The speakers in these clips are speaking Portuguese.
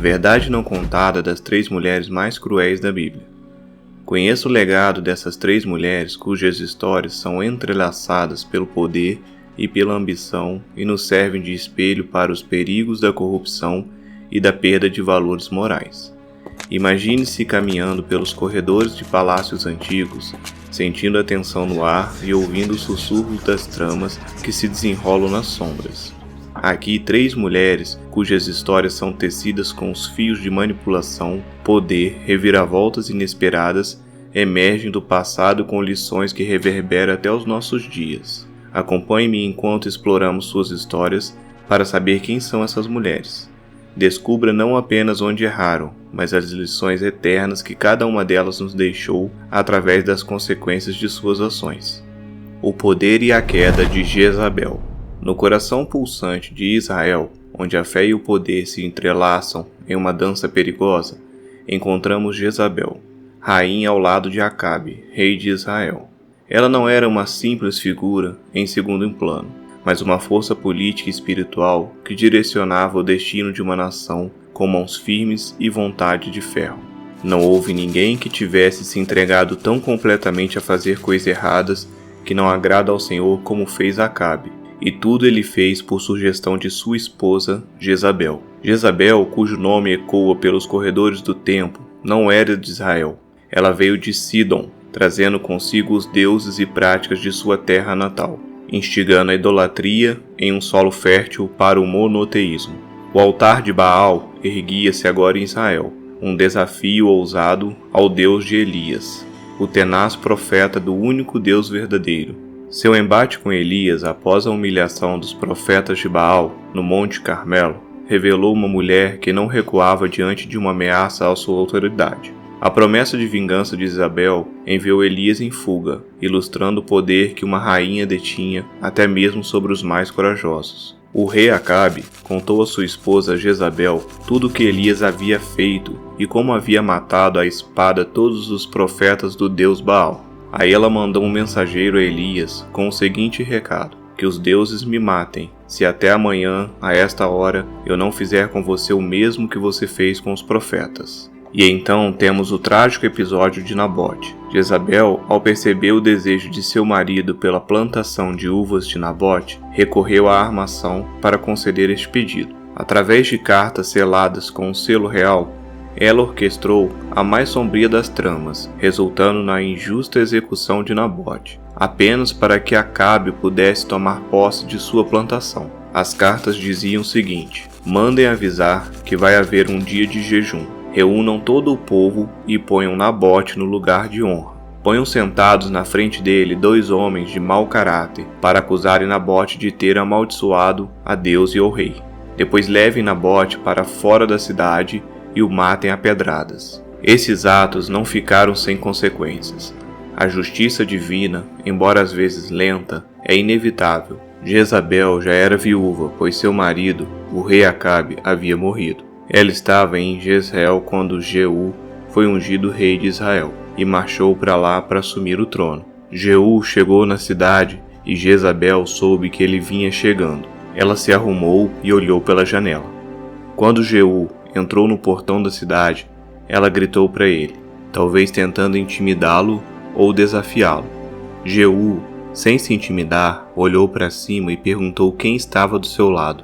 verdade não contada das 3 mulheres mais cruéis da Bíblia. Conheço o legado dessas 3 mulheres cujas histórias são entrelaçadas pelo poder e pela ambição e nos servem de espelho para os perigos da corrupção e da perda de valores morais. Imagine-se caminhando pelos corredores de palácios antigos, sentindo a tensão no ar e ouvindo os sussurros das tramas que se desenrolam nas sombras. Aqui 3 mulheres cujas histórias são tecidas com os fios de manipulação, poder, reviravoltas inesperadas, emergem do passado com lições que reverberam até os nossos dias. Acompanhe-me enquanto exploramos suas histórias para saber quem são essas mulheres. Descubra não apenas onde erraram, mas as lições eternas que cada uma delas nos deixou através das consequências de suas ações. O poder e a queda de Jezabel. No coração pulsante de Israel, onde a fé e o poder se entrelaçam em uma dança perigosa, encontramos Jezabel, rainha ao lado de Acabe, rei de Israel. Ela não era uma simples figura em segundo plano, mas uma força política e espiritual que direcionava o destino de uma nação com mãos firmes e vontade de ferro. Não houve ninguém que tivesse se entregado tão completamente a fazer coisas erradas que não agrada ao Senhor como fez Acabe. E tudo ele fez por sugestão de sua esposa, Jezabel. Jezabel, cujo nome ecoa pelos corredores do templo, não era de Israel. Ela veio de Sidom, trazendo consigo os deuses e práticas de sua terra natal, instigando a idolatria em um solo fértil para o monoteísmo. O altar de Baal erguia-se agora em Israel, um desafio ousado ao Deus de Elias, o tenaz profeta do único Deus verdadeiro. Seu embate com Elias após a humilhação dos profetas de Baal no Monte Carmelo revelou uma mulher que não recuava diante de uma ameaça à sua autoridade. A promessa de vingança de Jezabel enviou Elias em fuga, ilustrando o poder que uma rainha detinha até mesmo sobre os mais corajosos. O rei Acabe contou a sua esposa Jezabel tudo o que Elias havia feito e como havia matado à espada todos os profetas do deus Baal. Aí ela mandou um mensageiro a Elias com o seguinte recado: que os deuses me matem, se até amanhã, a esta hora, eu não fizer com você o mesmo que você fez com os profetas. E então temos o trágico episódio de Nabote. Jezabel, ao perceber o desejo de seu marido pela plantação de uvas de Nabote, recorreu à armação para conceder este pedido. Através de cartas seladas com um selo real, ela orquestrou a mais sombria das tramas, resultando na injusta execução de Nabote, apenas para que Acabe pudesse tomar posse de sua plantação. As cartas diziam o seguinte: mandem avisar que vai haver um dia de jejum. Reúnam todo o povo e ponham Nabote no lugar de honra. Ponham sentados na frente dele 2 homens de mau caráter, para acusarem Nabote de ter amaldiçoado a Deus e ao rei. Depois levem Nabote para fora da cidade e o matem a pedradas. Esses atos não ficaram sem consequências. A justiça divina, embora às vezes lenta, é inevitável. Jezabel já era viúva, pois seu marido, o rei Acabe, havia morrido. Ela estava em Jezreel quando Jeú foi ungido rei de Israel e marchou para lá para assumir o trono. Jeú chegou na cidade e Jezabel soube que ele vinha chegando. Ela se arrumou e olhou pela janela. Quando Jeú entrou no portão da cidade, ela gritou para ele, talvez tentando intimidá-lo ou desafiá-lo. Jeú, sem se intimidar, olhou para cima e perguntou quem estava do seu lado.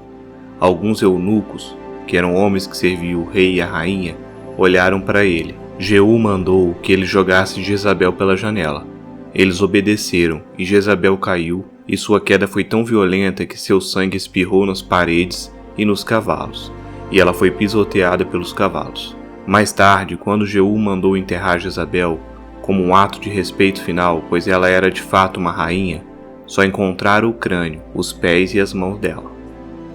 Alguns eunucos, que eram homens que serviam o rei e a rainha, olharam para ele. Jeú mandou que ele jogasse Jezabel pela janela. Eles obedeceram e Jezabel caiu, e sua queda foi tão violenta que seu sangue espirrou nas paredes e nos cavalos, e ela foi pisoteada pelos cavalos. Mais tarde, quando Jeú mandou enterrar Jezabel, como um ato de respeito final, pois ela era de fato uma rainha, só encontraram o crânio, os pés e as mãos dela.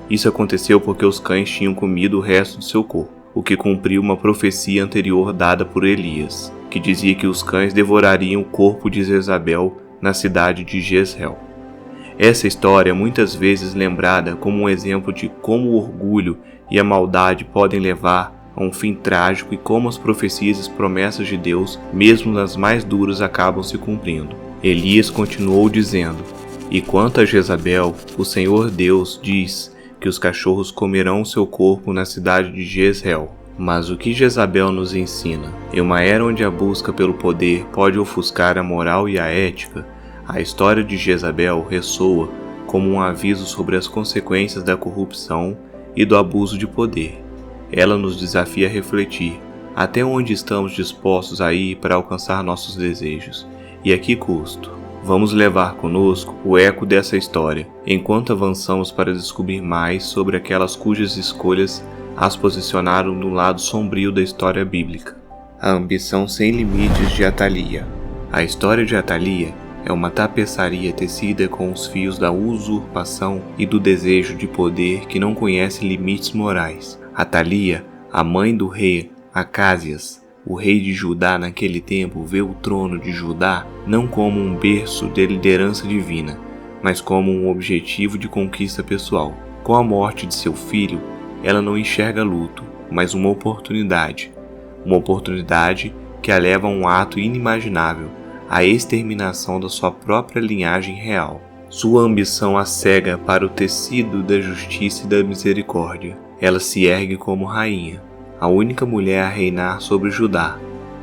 Isso aconteceu porque os cães tinham comido o resto do seu corpo, o que cumpriu uma profecia anterior dada por Elias, que dizia que os cães devorariam o corpo de Jezabel na cidade de Jezreel. Essa história é muitas vezes lembrada como um exemplo de como o orgulho e a maldade podem levar a um fim trágico e como as profecias e as promessas de Deus, mesmo nas mais duras, acabam se cumprindo. Elias continuou dizendo: e quanto a Jezabel, o Senhor Deus diz que os cachorros comerão seu corpo na cidade de Jezreel. Mas o que Jezabel nos ensina? Em uma era onde a busca pelo poder pode ofuscar a moral e a ética, a história de Jezabel ressoa como um aviso sobre as consequências da corrupção e do abuso de poder. Ela nos desafia a refletir até onde estamos dispostos a ir para alcançar nossos desejos e a que custo. Vamos levar conosco o eco dessa história, enquanto avançamos para descobrir mais sobre aquelas cujas escolhas as posicionaram no lado sombrio da história bíblica. A ambição sem limites de Atalia. A história de Atalia é uma tapeçaria tecida com os fios da usurpação e do desejo de poder que não conhece limites morais. Atalia, a mãe do rei Acázias, o rei de Judá naquele tempo, vê o trono de Judá não como um berço de liderança divina, mas como um objetivo de conquista pessoal. Com a morte de seu filho, ela não enxerga luto, mas uma oportunidade que a leva a um ato inimaginável, a exterminação da sua própria linhagem real. Sua ambição a cega para o tecido da justiça e da misericórdia. Ela se ergue como rainha, a única mulher a reinar sobre Judá,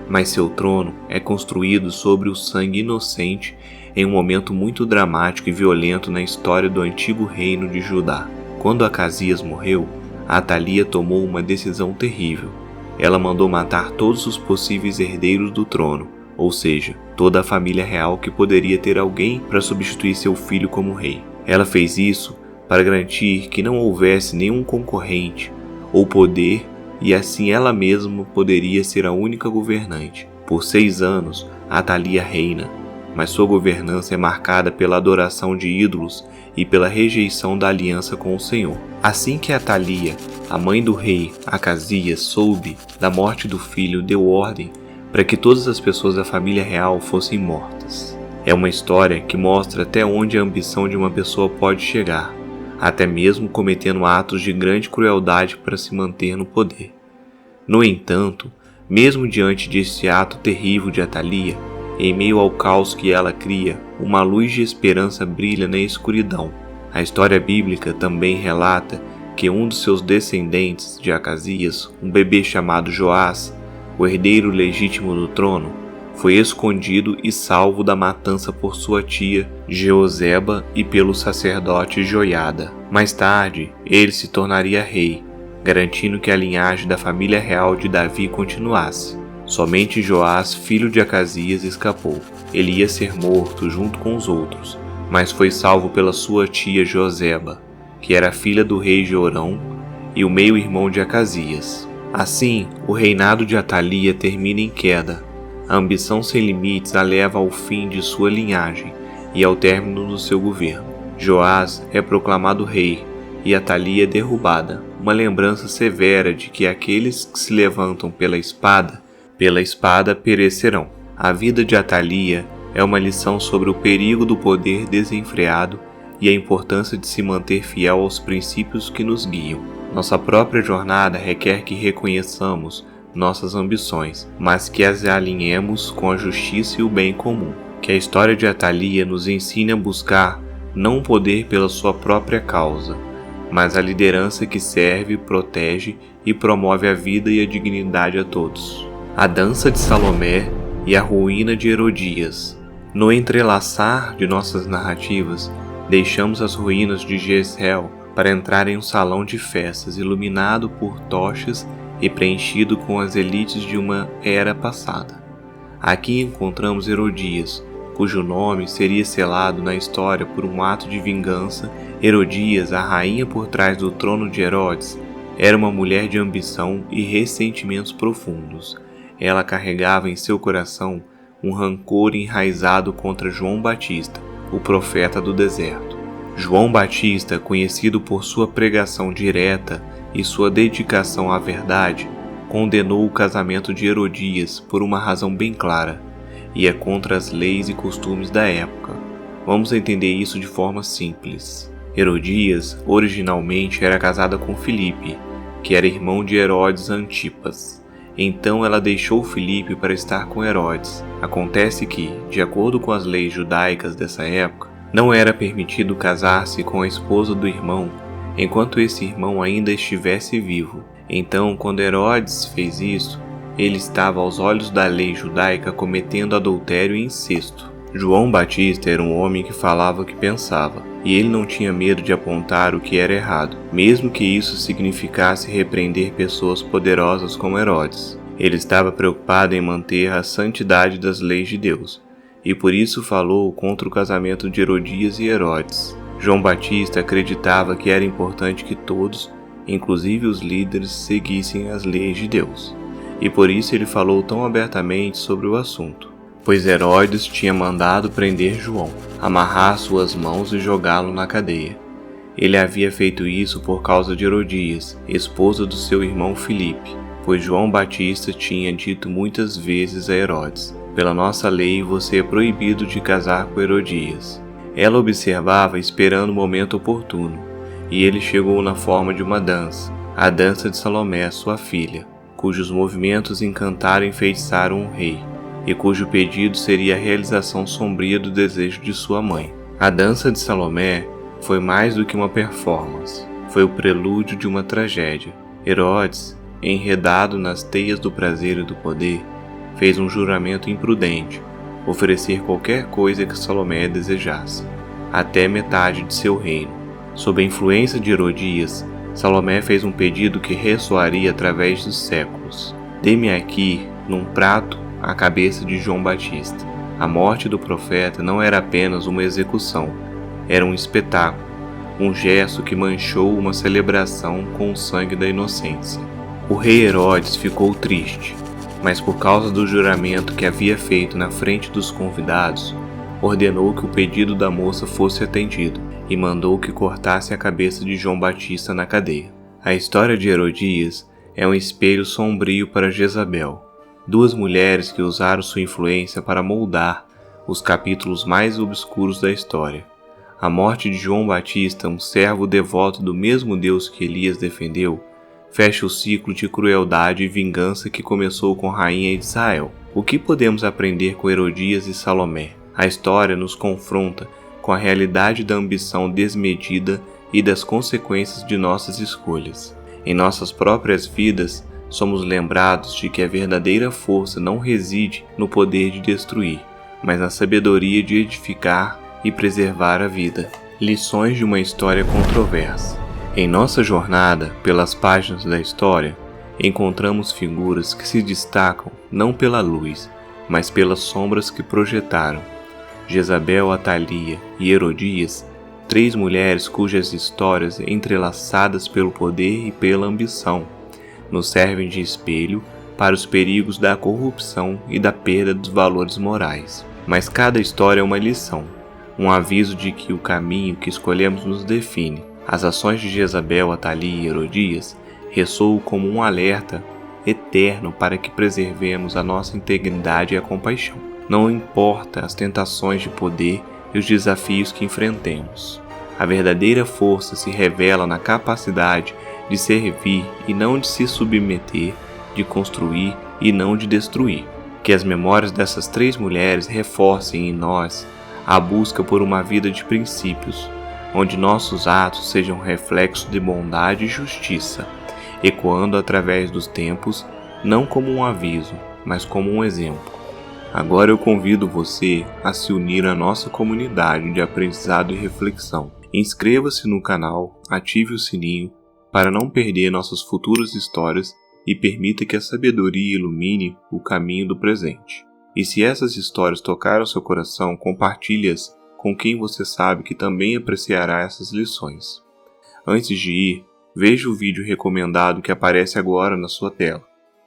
mas seu trono é construído sobre o sangue inocente em um momento muito dramático e violento na história do antigo reino de Judá. Quando Acasias morreu, Atalia tomou uma decisão terrível. Ela mandou matar todos os possíveis herdeiros do trono, ou seja, toda a família real que poderia ter alguém para substituir seu filho como rei. Ela fez isso para garantir que não houvesse nenhum concorrente ou poder, e assim ela mesma poderia ser a única governante. Por 6 anos, Atalia reina, mas sua governança é marcada pela adoração de ídolos e pela rejeição da aliança com o Senhor. Assim que Atalia, a mãe do rei Acasias, soube da morte do filho, deu ordem para que todas as pessoas da família real fossem mortas. É uma história que mostra até onde a ambição de uma pessoa pode chegar, até mesmo cometendo atos de grande crueldade para se manter no poder. No entanto, mesmo diante desse ato terrível de Atalia, em meio ao caos que ela cria, uma luz de esperança brilha na escuridão. A história bíblica também relata que um dos seus descendentes de Acasias, um bebê chamado Joás, o herdeiro legítimo do trono, foi escondido e salvo da matança por sua tia Jeoseba e pelo sacerdote Joiada. Mais tarde, ele se tornaria rei, garantindo que a linhagem da família real de Davi continuasse. Somente Joás, filho de Acasias, escapou. Ele ia ser morto junto com os outros, mas foi salvo pela sua tia Joseba, que era filha do rei Jorão e o meio-irmão de Acasias. Assim, o reinado de Atalia termina em queda. A ambição sem limites a leva ao fim de sua linhagem e ao término do seu governo. Joás é proclamado rei e Atalia derrubada, uma lembrança severa de que aqueles que se levantam pela espada perecerão. A vida de Atalia é uma lição sobre o perigo do poder desenfreado e a importância de se manter fiel aos princípios que nos guiam. Nossa própria jornada requer que reconheçamos nossas ambições, mas que as alinhemos com a justiça e o bem comum. Que a história de Atalia nos ensine a buscar não o poder pela sua própria causa, mas a liderança que serve, protege e promove a vida e a dignidade a todos. A dança de Salomé e a ruína de Herodias. No entrelaçar de nossas narrativas, deixamos as ruínas de Jezreel para entrar em um salão de festas iluminado por tochas e preenchido com as elites de uma era passada. Aqui encontramos Herodias, cujo nome seria selado na história por um ato de vingança. Herodias, a rainha por trás do trono de Herodes, era uma mulher de ambição e ressentimentos profundos. Ela carregava em seu coração um rancor enraizado contra João Batista, o profeta do deserto. João Batista, conhecido por sua pregação direta e sua dedicação à verdade, condenou o casamento de Herodias por uma razão bem clara, e é contra as leis e costumes da época. Vamos entender isso de forma simples. Herodias, originalmente, era casada com Filipe, que era irmão de Herodes Antipas. Então ela deixou Filipe para estar com Herodes. Acontece que, de acordo com as leis judaicas dessa época, não era permitido casar-se com a esposa do irmão enquanto esse irmão ainda estivesse vivo. Então, quando Herodes fez isso, ele estava aos olhos da lei judaica cometendo adultério e incesto. João Batista era um homem que falava o que pensava, e ele não tinha medo de apontar o que era errado, mesmo que isso significasse repreender pessoas poderosas como Herodes. Ele estava preocupado em manter a santidade das leis de Deus, e por isso falou contra o casamento de Herodias e Herodes. João Batista acreditava que era importante que todos, inclusive os líderes, seguissem as leis de Deus, e por isso ele falou tão abertamente sobre o assunto. Pois Herodes tinha mandado prender João, amarrar suas mãos e jogá-lo na cadeia. Ele havia feito isso por causa de Herodias, esposa do seu irmão Filipe, pois João Batista tinha dito muitas vezes a Herodes: "Pela nossa lei você é proibido de casar com Herodias." Ela observava esperando o momento oportuno, e ele chegou na forma de uma dança, a dança de Salomé, sua filha, cujos movimentos encantaram e enfeitiçaram o rei, e cujo pedido seria a realização sombria do desejo de sua mãe. A dança de Salomé foi mais do que uma performance, foi o prelúdio de uma tragédia. Herodes, enredado nas teias do prazer e do poder, fez um juramento imprudente, oferecer qualquer coisa que Salomé desejasse, até metade de seu reino. Sob a influência de Herodias, Salomé fez um pedido que ressoaria através dos séculos: "Dê-me aqui, num prato, a cabeça de João Batista." A morte do profeta não era apenas uma execução, era um espetáculo, um gesto que manchou uma celebração com o sangue da inocência. O rei Herodes ficou triste, mas por causa do juramento que havia feito na frente dos convidados, ordenou que o pedido da moça fosse atendido e mandou que cortasse a cabeça de João Batista na cadeia. A história de Herodias é um espelho sombrio para Jezabel, duas mulheres que usaram sua influência para moldar os capítulos mais obscuros da história. A morte de João Batista, um servo devoto do mesmo Deus que Elias defendeu, fecha o ciclo de crueldade e vingança que começou com a rainha de Israel. O que podemos aprender com Herodias e Salomé? A história nos confronta com a realidade da ambição desmedida e das consequências de nossas escolhas. Em nossas próprias vidas, somos lembrados de que a verdadeira força não reside no poder de destruir, mas na sabedoria de edificar e preservar a vida. Lições de uma história controversa. Em nossa jornada pelas páginas da história, encontramos figuras que se destacam não pela luz, mas pelas sombras que projetaram. Jezabel, Atalia e Herodias, três mulheres cujas histórias, entrelaçadas pelo poder e pela ambição, nos servem de espelho para os perigos da corrupção e da perda dos valores morais. Mas cada história é uma lição, um aviso de que o caminho que escolhemos nos define. As ações de Jezabel, Atalia e Herodias ressoam como um alerta eterno para que preservemos a nossa integridade e a compaixão. Não importa as tentações de poder e os desafios que enfrentemos. A verdadeira força se revela na capacidade de servir e não de se submeter, de construir e não de destruir. Que as memórias dessas três mulheres reforcem em nós a busca por uma vida de princípios, onde nossos atos sejam reflexo de bondade e justiça, ecoando através dos tempos, não como um aviso, mas como um exemplo. Agora eu convido você a se unir à nossa comunidade de aprendizado e reflexão. Inscreva-se no canal, ative o sininho para não perder nossas futuras histórias e permita que a sabedoria ilumine o caminho do presente. E se essas histórias tocaram seu coração, compartilhe-as com quem você sabe que também apreciará essas lições. Antes de ir, veja o vídeo recomendado que aparece agora na sua tela.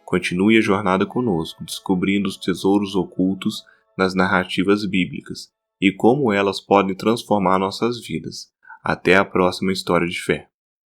Continue a jornada conosco, descobrindo os tesouros ocultos nas narrativas bíblicas e como elas podem transformar nossas vidas. Até a próxima história de fé.